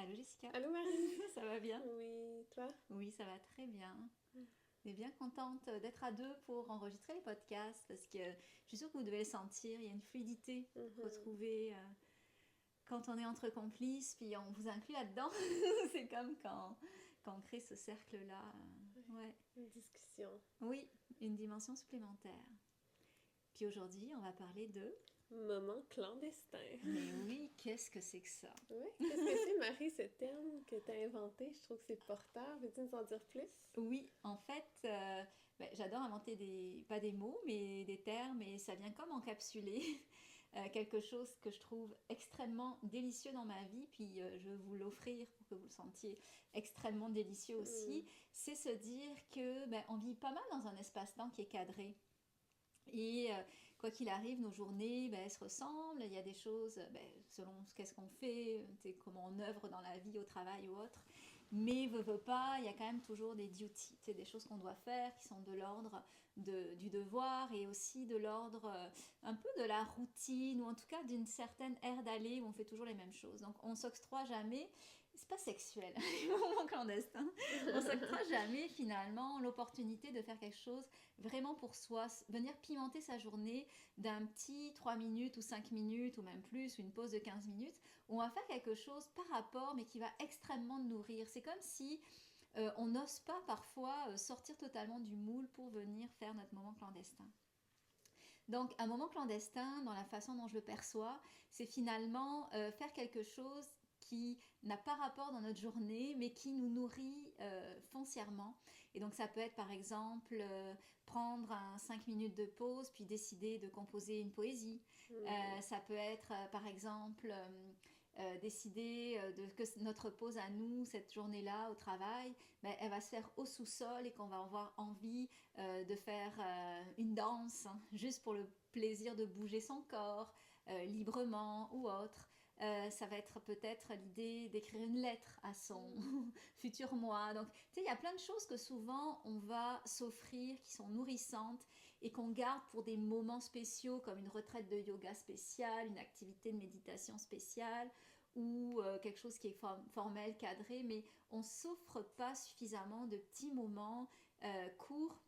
Allô Jessica, Allô Marie? ça va bien? Oui, toi? Oui, ça va très bien. On est bien contente d'être à deux pour enregistrer les podcasts parce que je suis sûre que vous devez le sentir, il y a une fluidité Mhm. retrouvée quand on est entre complices, puis on vous inclut là-dedans. C'est comme quand on crée ce cercle-là. Ouais. Une discussion. Oui, une dimension supplémentaire. Puis aujourd'hui, on va parler de... Moment clandestin. Mais oui, qu'est-ce que c'est que ça? Oui, qu'est-ce que c'est Marie, ce terme que tu as inventé? Je trouve que c'est porteur. Veux-tu nous en dire plus? Oui, en fait, j'adore inventer pas des mots, mais des termes, et ça vient comme encapsuler quelque chose que je trouve extrêmement délicieux dans ma vie, puis je veux vous l'offrir pour que vous le sentiez extrêmement délicieux aussi. Hmm. C'est se dire que on vit pas mal dans un espace-temps qui est cadré. Et quoi qu'il arrive, nos journées, elles se ressemblent. Il y a des choses, selon qu'est-ce qu'on fait, comment on œuvre dans la vie, au travail ou autre. Mais veut pas, il y a quand même toujours des duties, des choses qu'on doit faire qui sont de l'ordre du devoir et aussi de l'ordre un peu de la routine ou en tout cas d'une certaine aire d'aller où on fait toujours les mêmes choses. Donc on s'octroie jamais, c'est pas sexuel, moment clandestin, on s'octroie jamais finalement l'opportunité de faire quelque chose vraiment pour soi, venir pimenter sa journée d'un petit 3 minutes ou 5 minutes ou même plus, ou une pause de 15 minutes, où on va faire quelque chose par rapport mais qui va extrêmement nourrir. C'est comme si on n'ose pas parfois sortir totalement du moule pour venir faire notre moment clandestin. Donc un moment clandestin, dans la façon dont je le perçois, c'est finalement faire quelque chose qui n'a pas rapport dans notre journée, mais qui nous nourrit foncièrement. Et donc ça peut être par exemple prendre 5 minutes de pause, puis décider de composer une poésie. Hmm. Ça peut être par exemple décider que notre pause à nous, cette journée-là au travail, elle va se faire au sous-sol et qu'on va avoir envie de faire une danse, hein, juste pour le plaisir de bouger son corps librement ou autre. Ça va être peut-être l'idée d'écrire une lettre à son Hmm. futur moi. Donc, tu sais, il y a plein de choses que souvent on va s'offrir qui sont nourrissantes et qu'on garde pour des moments spéciaux comme une retraite de yoga spéciale, une activité de méditation spéciale ou quelque chose qui est formel, cadré, mais on s'offre pas suffisamment de petits moments courts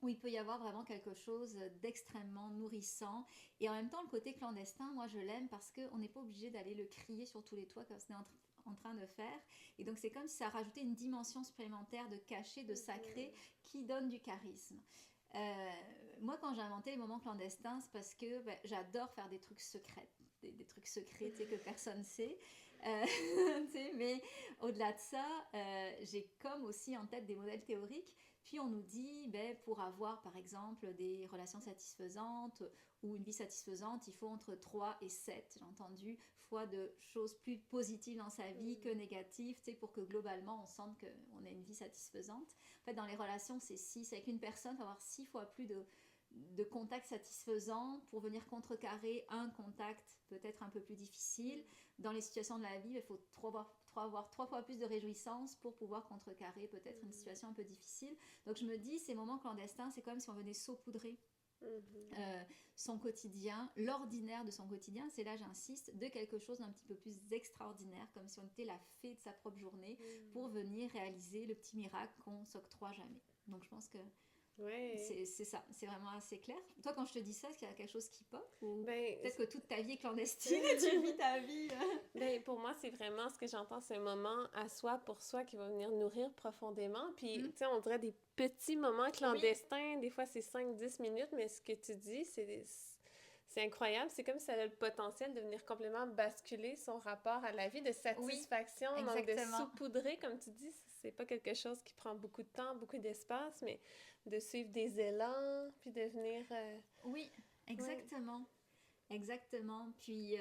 où il peut y avoir vraiment quelque chose d'extrêmement nourrissant. Et en même temps, le côté clandestin, moi je l'aime parce qu'on n'est pas obligé d'aller le crier sur tous les toits comme on est en train de faire. Et donc c'est comme si ça rajoutait une dimension supplémentaire de cachet, de sacré, Mhm. qui donne du charisme. Euh, Moi, quand j'ai inventé les moments clandestins, c'est parce que j'adore faire des trucs secrets, des trucs secrets que personne sait. Mais au-delà de ça, j'ai comme aussi en tête des modèles théoriques. Puis on nous dit, pour avoir par exemple des relations satisfaisantes ou une vie satisfaisante, il faut entre 3 et 7, j'ai entendu, fois de choses plus positives dans sa vie que Hmm. négatives, pour que globalement on sente qu'on a une vie satisfaisante. En fait, dans les relations, c'est 6. Avec une personne, il faut avoir 6 fois plus de contacts satisfaisants pour venir contrecarrer un contact peut-être un peu plus difficile. Dans les situations de la vie, il faut avoir 3 fois plus de réjouissance pour pouvoir contrecarrer peut-être une Hmm. situation un peu difficile. Donc je me dis, ces moments clandestins, c'est comme si on venait saupoudrer Mhm. euh, son quotidien, l'ordinaire de son quotidien, c'est là j'insiste, de quelque chose d'un petit peu plus extraordinaire, comme si on était la fée de sa propre journée, pour Hmm. venir réaliser le petit miracle qu'on s'octroie jamais. Donc je pense que Ouais. c'est ça, c'est vraiment assez clair. Toi, quand je te dis ça, est-ce qu'il y a quelque chose qui pop ou Ben, peut-être que toute ta vie est clandestine et tu vis ta vie ben, pour moi, c'est vraiment ce que j'entends, c'est un moment à soi, pour soi, qui va venir nourrir profondément. Puis, Hmm. tu sais, on dirait des petits moments Oui, clandestins. Des fois, c'est 5 10 minutes, mais ce que tu dis, c'est incroyable. C'est comme si ça a le potentiel de venir complètement basculer son rapport à la vie, de oui, satisfaction. Donc, de exactement. saupoudrer, comme tu dis, c'est pas quelque chose qui prend beaucoup de temps, beaucoup d'espace, mais de suivre des élans, puis de venir... Oui, Ouais. exactement. Exactement. Puis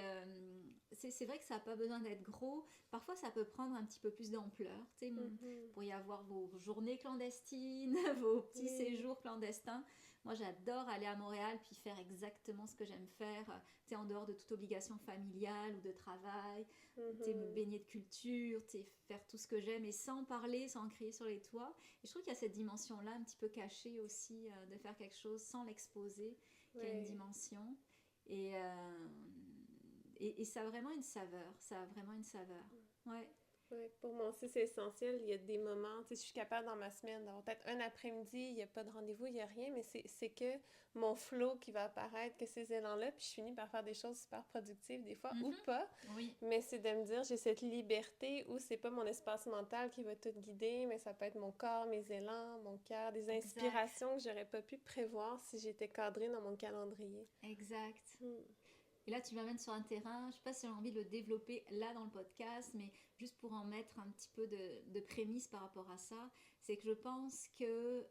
c'est vrai que ça n'a pas besoin d'être gros. Parfois, ça peut prendre un petit peu plus d'ampleur. Tu sais, Mhm. pour y avoir vos journées clandestines, vos petits Oui. séjours clandestins. Moi, j'adore aller à Montréal puis faire exactement ce que j'aime faire. Tu sais, en dehors de toute obligation familiale ou de travail. Tu sais, me Mhm. baigner de culture, tu sais, faire tout ce que j'aime et sans parler, sans crier sur les toits. Et je trouve qu'il y a cette dimension-là un petit peu cachée aussi de faire quelque chose sans l'exposer, qui a une Ouais. dimension. Et, euh, et ça a vraiment une saveur. Ça a vraiment une saveur. Ouais. Ouais, pour moi aussi, c'est essentiel. Il y a des moments, tu sais, je suis capable dans ma semaine d'avoir peut-être un après-midi, il n'y a pas de rendez-vous, il n'y a rien, mais c'est que mon flow qui va apparaître, que ces élans-là, puis je finis par faire des choses super productives des fois, ou pas, Oui, mais c'est de me dire, j'ai cette liberté où c'est pas mon espace mental qui va tout guider, mais ça peut être mon corps, mes élans, mon cœur, des exact, inspirations que j'aurais pas pu prévoir si j'étais cadrée dans mon calendrier. exact. Hmm. Et là, tu m'amènes sur un terrain, je sais pas si j'ai envie de le développer là dans le podcast, mais juste pour en mettre un petit peu de prémisse par rapport à ça, c'est que je pense que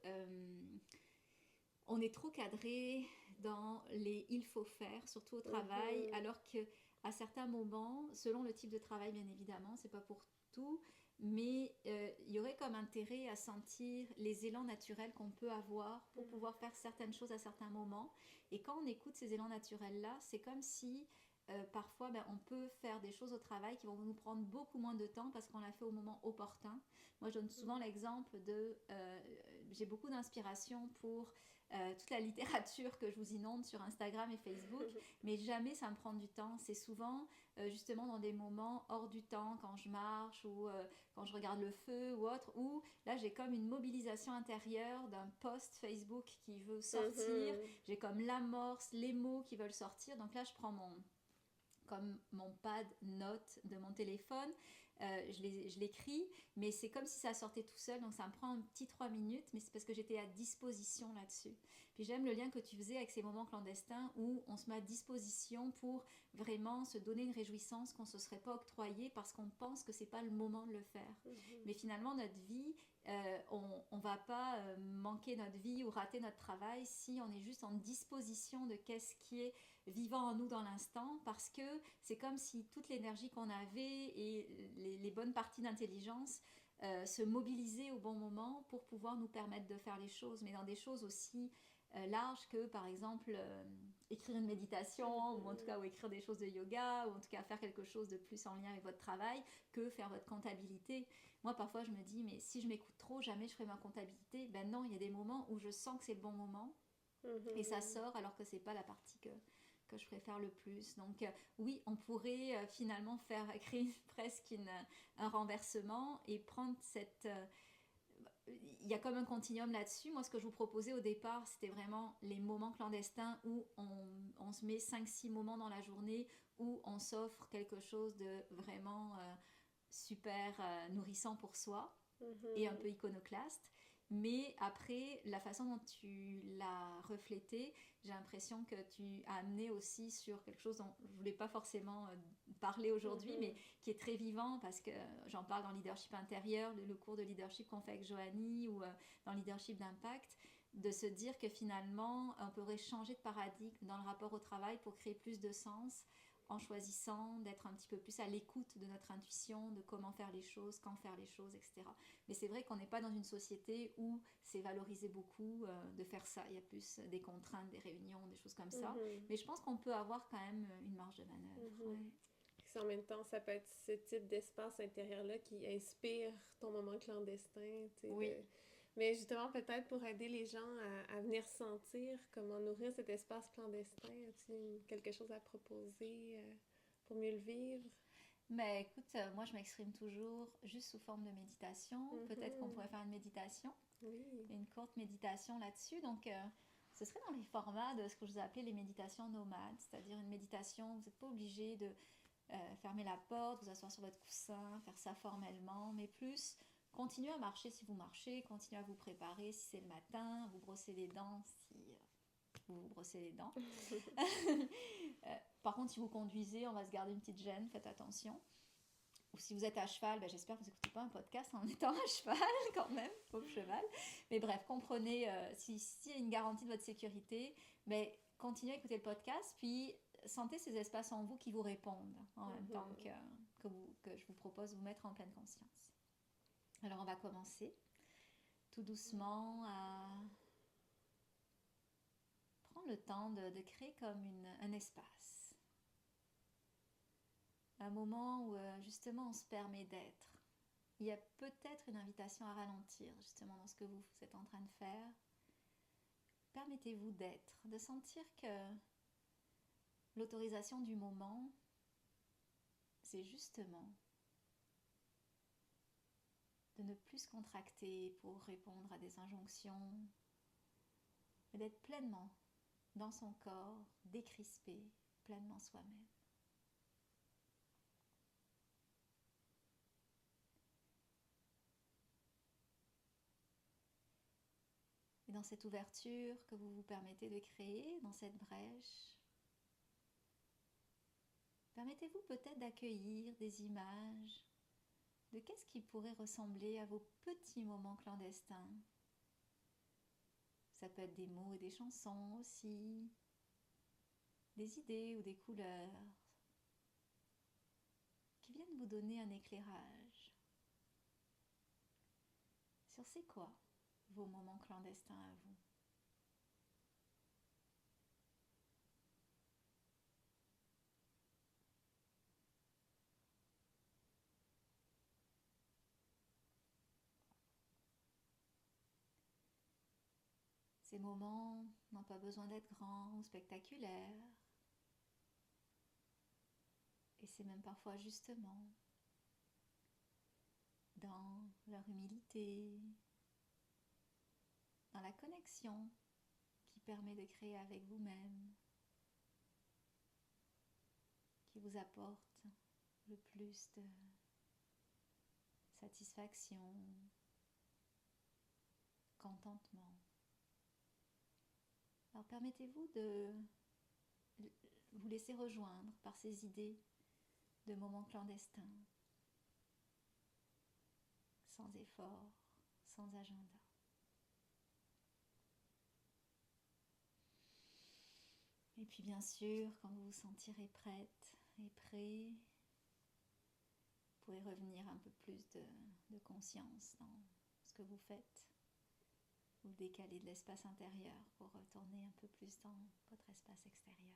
on est trop cadré dans les il faut faire, surtout au travail, Mhm. alors que à certains moments, selon le type de travail bien évidemment, c'est pas pour tout, mais il y aurait comme intérêt à sentir les élans naturels qu'on peut avoir pour pouvoir faire certaines choses à certains moments. Et quand on écoute ces élans naturels-là, c'est comme si parfois on peut faire des choses au travail qui vont nous prendre beaucoup moins de temps parce qu'on l'a fait au moment opportun. Moi, je donne souvent l'exemple de j'ai beaucoup d'inspiration pour toute la littérature que je vous inonde sur Instagram et Facebook, mais jamais ça me prend du temps. C'est souvent justement dans des moments hors du temps, quand je marche ou quand je regarde le feu ou autre, où là j'ai comme une mobilisation intérieure d'un post Facebook qui veut sortir, Mhm. j'ai comme l'amorce, les mots qui veulent sortir, donc là je prends comme mon pad note de mon téléphone. Je l'écris, mais c'est comme si ça sortait tout seul, donc ça me prend un petit 3 minutes, mais c'est parce que j'étais à disposition là-dessus. Puis j'aime le lien que tu faisais avec ces moments clandestins où on se met à disposition pour vraiment se donner une réjouissance qu'on ne se serait pas octroyée parce qu'on pense que c'est pas le moment de le faire. Mhm. Mais finalement, notre vie, on ne va pas manquer notre vie ou rater notre travail si on est juste en disposition de qu'est-ce qui est vivant en nous dans l'instant, parce que c'est comme si toute l'énergie qu'on avait et les bonnes parties d'intelligence se mobilisaient au bon moment pour pouvoir nous permettre de faire les choses, mais dans des choses aussi larges que par exemple écrire une méditation ou en tout Mhm. cas ou écrire des choses de yoga ou en tout cas faire quelque chose de plus en lien avec votre travail que faire votre comptabilité. Moi parfois je me dis mais si je m'écoute trop jamais je ferai ma comptabilité. Ben non, il y a des moments où je sens que c'est le bon moment et ça Mhm. sort alors que c'est pas la partie que je préfère le plus. Donc oui, on pourrait finalement créer presque un renversement et prendre cette... il y a comme un continuum là-dessus. Moi, ce que je vous proposais au départ, c'était vraiment les moments clandestins où on se met 5-6 moments dans la journée où on s'offre quelque chose de vraiment super nourrissant pour soi et un Mhm. peu iconoclaste. Mais après, la façon dont tu l'as reflété, j'ai l'impression que tu as amené aussi sur quelque chose dont je ne voulais pas forcément parler aujourd'hui, mais Mhm. qui est très vivant parce que j'en parle dans Leadership intérieur, le cours de leadership qu'on fait avec Joanie ou dans Leadership d'impact, de se dire que finalement, on pourrait changer de paradigme dans le rapport au travail pour créer plus de sens en choisissant d'être un petit peu plus à l'écoute de notre intuition, de comment faire les choses, quand faire les choses, etc. Mais c'est vrai qu'on n'est pas dans une société où c'est valorisé beaucoup de faire ça. Il y a plus des contraintes, des réunions, des choses comme ça. Mhm. Mais je pense qu'on peut avoir quand même une marge de manœuvre. Mhm. Ouais. Puis en même temps, ça peut être ce type d'espace intérieur-là qui inspire ton moment clandestin, tu sais, Oui, Mais justement, peut-être pour aider les gens à venir sentir comment nourrir cet espace clandestin, as-tu quelque chose à proposer pour mieux le vivre? mais écoute, moi je m'exprime toujours juste sous forme de méditation. Peut-être qu'on Mhm. pourrait faire une méditation, Oui. une courte méditation là-dessus. Donc, ce serait dans les formats de ce que je vous ai appelé les méditations nomades, c'est-à-dire une méditation, vous n'êtes pas obligé de fermer la porte, vous asseoir sur votre coussin, faire ça formellement, mais plus continuez à marcher si vous marchez, continuez à vous préparer si c'est le matin, vous brossez les dents si vous vous brossez les dents. Par contre, si vous conduisez, on va se garder une petite gêne, faites attention. Ou si vous êtes à cheval, ben j'espère que vous n'écoutez pas un podcast en étant à cheval quand même, pauvre cheval. Mais bref, comprenez, s'il y a une garantie de votre sécurité, ben, continuez à écouter le podcast, puis sentez ces espaces en vous qui vous répondent en même temps Mhm. que je vous propose de vous mettre en pleine conscience. Alors on va commencer tout doucement à prendre le temps de créer comme un espace. Un moment où justement on se permet d'être. Il y a peut-être une invitation à ralentir justement dans ce que vous êtes en train de faire. Permettez-vous d'être, de sentir que l'autorisation du moment, c'est justement ne plus se contracter pour répondre à des injonctions, mais d'être pleinement dans son corps, décrispé, pleinement soi-même. Et dans cette ouverture que vous vous permettez de créer, dans cette brèche, permettez-vous peut-être d'accueillir des images de qu'est-ce qui pourrait ressembler à vos petits moments clandestins. Ça peut être des mots et des chansons aussi, des idées ou des couleurs qui viennent vous donner un éclairage sur c'est quoi vos moments clandestins à vous. Ces moments n'ont pas besoin d'être grands ou spectaculaires. Et c'est même parfois justement dans leur humilité, dans la connexion qui permet de créer avec vous-même, qui vous apporte le plus de satisfaction, contentement. Alors permettez-vous de vous laisser rejoindre par ces idées de moments clandestins, sans effort, sans agenda. Et puis bien sûr, quand vous vous sentirez prête et prêt, vous pouvez revenir un peu plus de conscience dans ce que vous faites. Vous décaler de l'espace intérieur pour retourner un peu plus dans votre espace extérieur.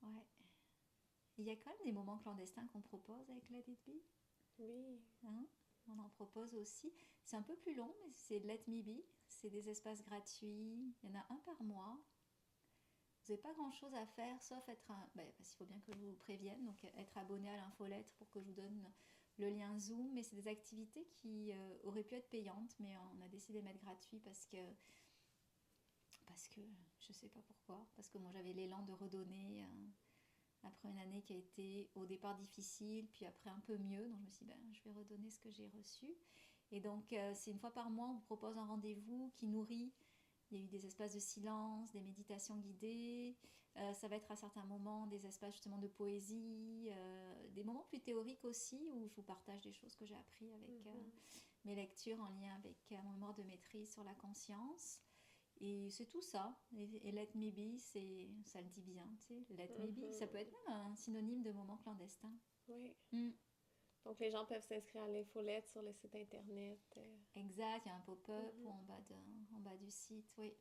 Ouais. Il y a quand même des moments clandestins qu'on propose avec Let It Be. Oui. Hein? On en propose aussi. C'est un peu plus long, mais c'est Let Me Be. C'est des espaces gratuits. Il y en a un par mois. Vous n'avez pas grand-chose à faire, sauf être parce qu'il faut bien que je vous prévienne, donc être abonné à l'infolettre pour que je vous donne le lien Zoom. Mais c'est des activités qui auraient pu être payantes, mais on a décidé de mettre gratuit parce que je sais pas pourquoi, parce que moi j'avais l'élan de redonner après une année qui a été au départ difficile, puis après un peu mieux, donc je me suis dit je vais redonner ce que j'ai reçu. Et donc c'est une fois par mois, on vous propose un rendez-vous qui nourrit. Il y a eu des espaces de silence, des méditations guidées, ça va être à certains moments des espaces justement de poésie, des moments plus théoriques aussi où je vous partage des choses que j'ai appris avec mes lectures en lien avec mon mémoire de maîtrise sur la conscience. Et c'est tout ça. Et Let Me Be, ça le dit bien, tu sais. Let Me Be, ça peut être même un synonyme de moment clandestin. Oui. Mm. Donc les gens peuvent s'inscrire à l'infolette sur le site internet. Exact, il y a un pop-up en bas du site, oui.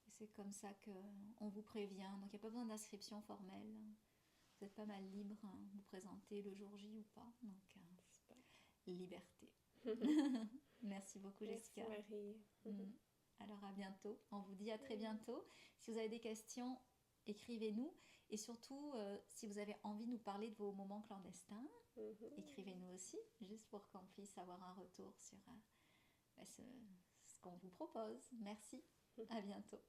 Et c'est comme ça qu'on vous prévient. Donc il n'y a pas besoin d'inscription formelle. Vous êtes pas mal libre de vous présenter le jour J ou pas. Donc, liberté. Merci beaucoup, Jessica. Merci, Marie. Alors à bientôt. On vous dit à très bientôt. Si vous avez des questions, écrivez-nous. Et surtout, si vous avez envie de nous parler de vos moments clandestins, écrivez-nous aussi, juste pour qu'on puisse avoir un retour sur ce qu'on vous propose. Merci. À bientôt.